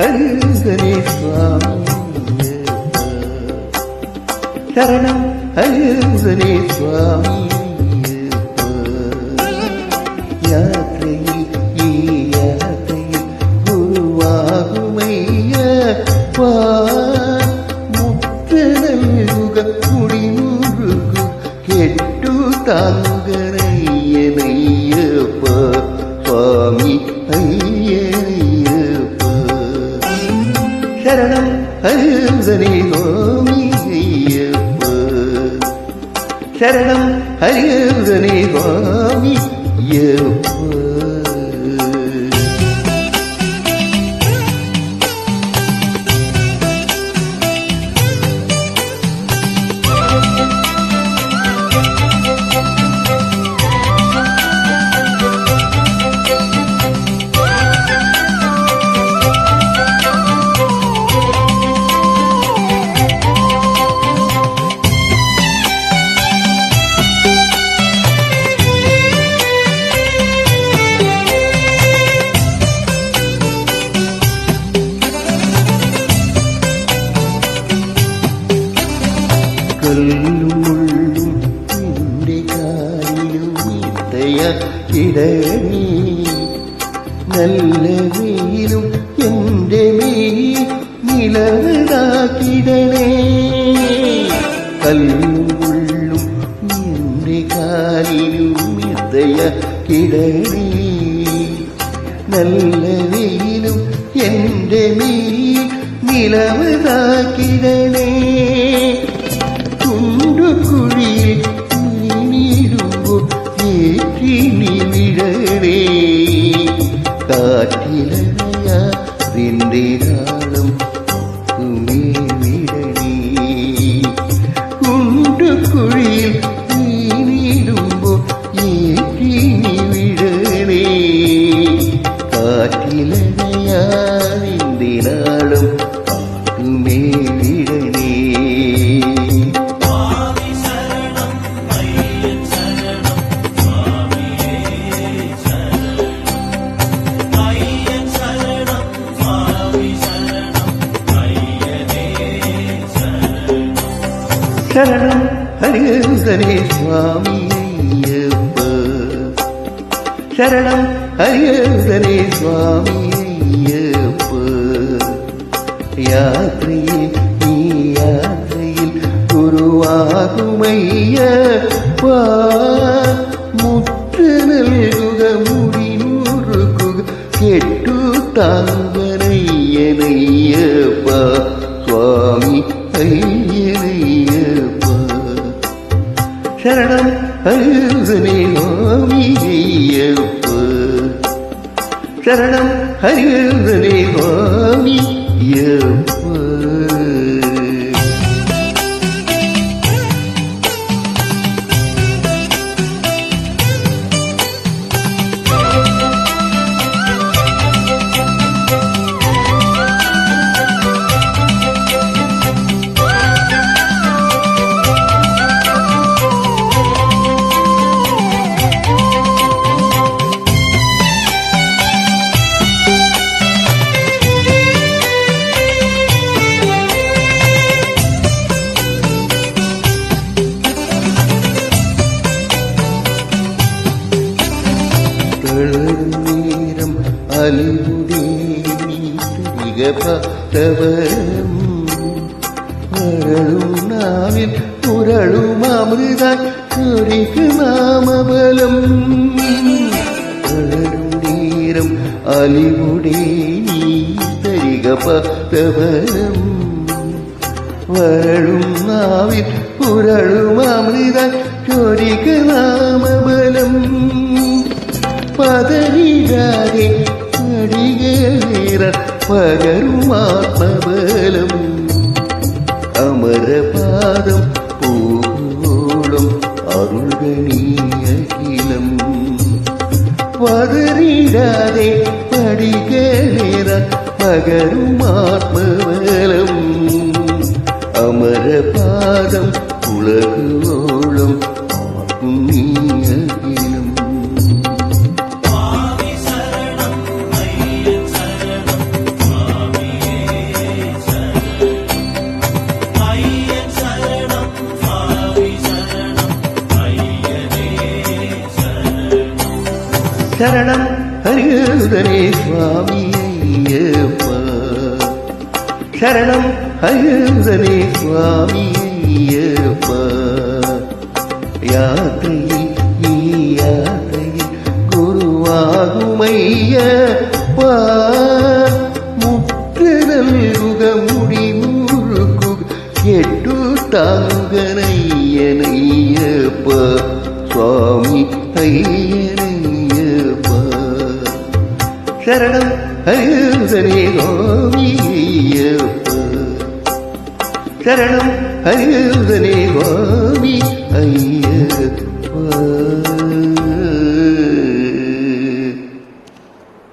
ഹരിഹരനെ സ്വാമി ശരണം ഹരിഹരനെ സ്വാമി യാത്രയിൽ ഈ യാത്രയിൽ ഗുരുവാകുമയ്യപ്പ മുക്ത നൽകുക കുടിമുറുകു കെട്ടു താങ്കരയ്യനയ്യപ്പ സ്വാമി അയ്യനയ്യപ്പ ശരണം ഹരിഹരനെ സ്വാമി അയ്യപ്പ ശരണം ഹരിഹരനെ സ്വാമി അയ്യപ്പ കല്ലുമുള്ളും നിന്റെ കാലിലും ഇടണി നല്ല വെയിലും എന്റെ മേൽ നിലവിടാക്കിടണേ കല്ലുമുള്ളും നിന്റെ കാലിലും കിടണി നല്ല വെയിലും എന്റെ മേൽ നിലവിടാക്കിടണേ കുഴിയിൽ നീടുമ്പോൾ ഏറ്റിനി വിടണേ കാറ്റിലറിന്റെ നാളം വിടണേ കുഴിയിൽ നീടുമ്പോൾ ഏറ്റിനി വിടണേ കാറ്റിലറിന്റെ നാളം വിടണേ ശരണം ഹരിഹരനെ സ്വാമി അയ്യപ്പ ശരണം ഹരിഹരനെ സ്വാമി അയ്യപ്പ യാത്രയിൽ ഈ യാത്രയിൽ ഗുരുവാകുമയ്യപ്പ മുത്ത നൽകുക മുടിമുറുക്കുക കെട്ടു താങ്കരയ്യനയ്യപ്പ സ്വാമി അയ്യനയ്യപ്പ ശരണം ഹരിഹരനെ സ്വാമി അയ്യപ്പ ശരണം ഹരിഹരനെ സ്വാമി അയ്യപ്പ നേരം അലിമുടികപത്തവരം അരളും നാവിൽ പുരളും അമൃത നാമബലം അരളും നേരം അലിമുടി തരികപത്തവരം വരളും നാവിൽ പുരളും അമൃത നാമബലം പതറിടാതെ അടികേറ പകരുമാത്മബലം അമരപാദം പൂവോളം അരുൾഗണീയകിലം പതറിടാതെ അടികേറ പകരുമാത്മബലം അമരപാദം ഉലകോളം ആത്മീയകിലം அயுதனே சுவாமி ஐயப்பா சரணம் அயுதனே சுவாமி ஐயப்பா யாத்திரையில் நீ யாத்திரையில் குருவாகுமையப்பா முற்றுதல் குகமுடி முறுக்கு எட்டு தாங்கனையனையப்பா சுவாமி ஐயனையப்பா சரணம் அயுதனே சுவாமி ஐயப்பா சரணம் அயுதனே சுவாமி ஐயப்பா